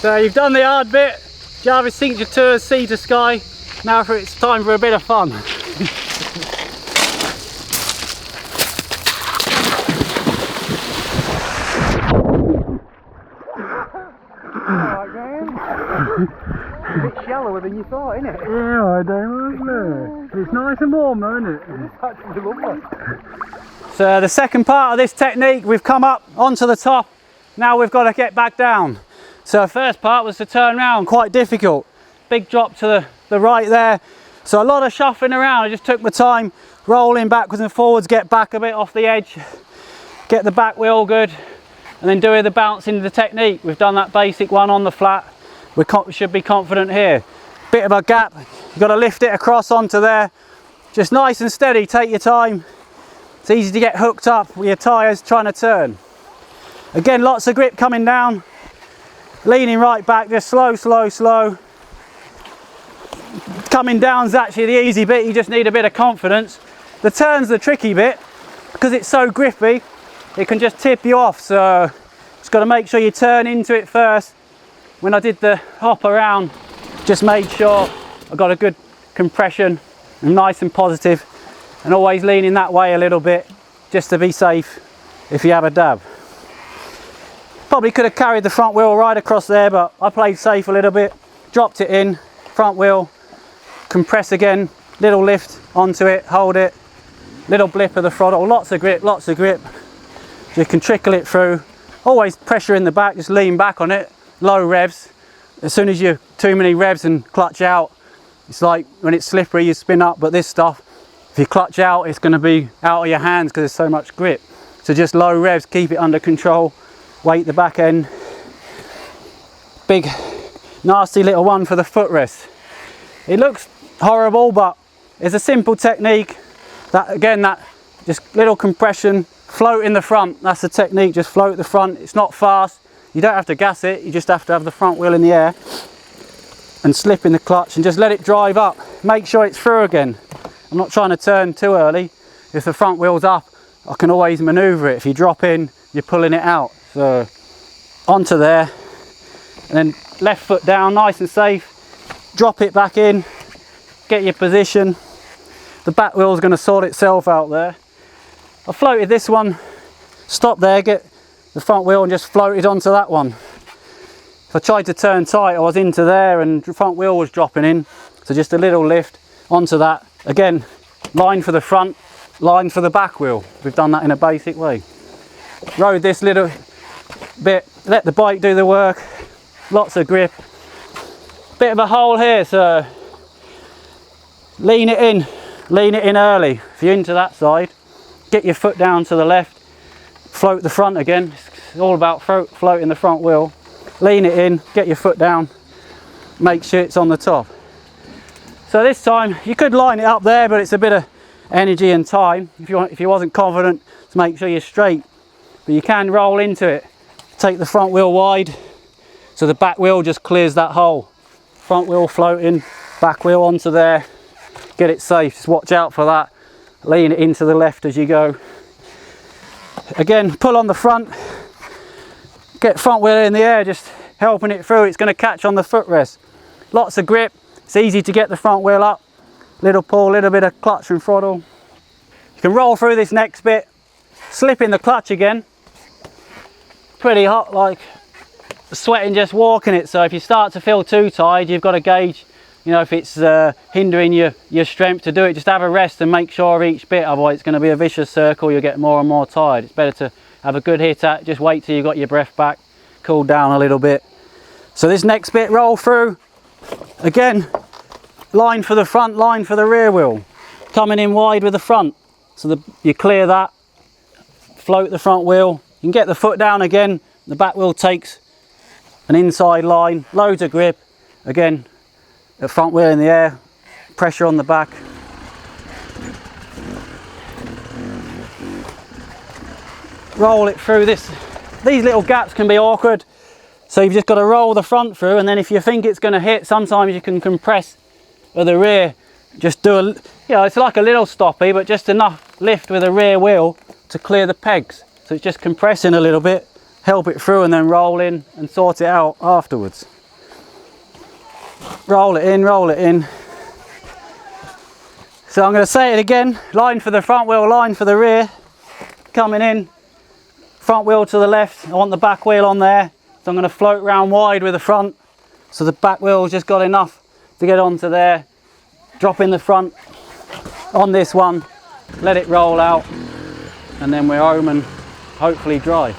So you've done the hard bit, Jarvis Signature Tours, sea to sky. Now it's time for a bit of fun. Alright, Graham. A bit shallower than you thought, isn't it? Yeah, I don't know. It's nice and warm though, isn't it? It's actually lovely. So the second part of this technique, we've come up onto the top. Now we've got to get back down. So the first part was to turn around, quite difficult. Big drop to the right there. So a lot of shuffling around. I just took my time, rolling backwards and forwards, get back a bit off the edge, get the back wheel good, and then doing the bounce into the technique. We've done that basic one on the flat. We should be confident here. Bit of a gap, you've got to lift it across onto there. Just nice and steady, take your time. It's easy to get hooked up with your tyres trying to turn. Again, lots of grip coming down. Leaning right back, just slow, slow, slow. Coming down's actually the easy bit, you just need a bit of confidence. The turn's the tricky bit, because it's so grippy, it can just tip you off, so just got to make sure you turn into it first. When I did the hop around, just made sure I got a good compression, and nice and positive, and always leaning that way a little bit, just to be safe if you have a dab. Probably could have carried the front wheel right across there, but I played safe a little bit, dropped it in, front wheel, compress again, little lift onto it, hold it, little blip of the throttle, lots of grip, lots of grip. So you can trickle it through, always pressure in the back, just lean back on it, low revs. As soon as you're too many revs and clutch out, it's like when it's slippery you spin up, but this stuff, if you clutch out, it's going to be out of your hands because there's so much grip. So just low revs, keep it under control. Weight the back end. Big nasty little one for the footrest. It looks horrible, but it's a simple technique. That again, that just little compression, float in the front. That's the technique, just float the front. It's not fast, you don't have to gas it, you just have to have the front wheel in the air and slip in the clutch and just let it drive up. Make sure it's through again. I'm not trying to turn too early. If the front wheel's up, I can always maneuver it. If you drop in, you're pulling it out. So onto there, and then left foot down, nice and safe. Drop it back in, get your position. The back wheel's going to sort itself out there. I floated this one, stop there, get the front wheel and just floated onto that one. If I tried to turn tight, I was into there and the front wheel was dropping in. So just a little lift onto that. Again, line for the front, line for the back wheel. We've done that in a basic way. Rode this little bit, let the bike do the work, lots of grip. Bit of a hole here, so lean it in early. If you're into that side, get your foot down to the left, float the front again. It's all about floating the front wheel. Lean it in, get your foot down, make sure it's on the top. So this time you could line it up there, but it's a bit of energy and time if you wasn't confident to make sure you're straight. But you can roll into it. Take the front wheel wide so the back wheel just clears that hole. Front wheel floating, back wheel onto there. Get it safe, just watch out for that. Lean it into the left as you go. Again, pull on the front. Get front wheel in the air, just helping it through. It's going to catch on the footrest. Lots of grip. It's easy to get the front wheel up. Little pull, little bit of clutch and throttle. You can roll through this next bit. Slip in the clutch again. Pretty hot, like sweating just walking it. So if you start to feel too tired, you've got to gauge, you know, if it's hindering your strength to do it. Just have a rest and make sure each bit, otherwise it's going to be a vicious circle. You'll get more and more tired. It's better to have a good hit at, just wait till you got your breath back, cool down a little bit. So this next bit, roll through again, line for the front, line for the rear wheel, coming in wide with the front. So you clear that, float the front wheel. You can get the foot down again, the back wheel takes an inside line, loads of grip. Again, the front wheel in the air, pressure on the back. Roll it through this. These little gaps can be awkward, so you've just got to roll the front through, and then if you think it's going to hit, sometimes you can compress at the rear. Just do a, you know, it's like a little stoppy, but just enough lift with the rear wheel to clear the pegs. So it's just compressing a little bit, help it through and then roll in and sort it out afterwards. Roll it in, roll it in. So I'm going to say it again, line for the front wheel, line for the rear, coming in, front wheel to the left, I want the back wheel on there, so I'm going to float round wide with the front, so the back wheel's just got enough to get onto there, drop in the front on this one, let it roll out, and then we're home and hopefully dry.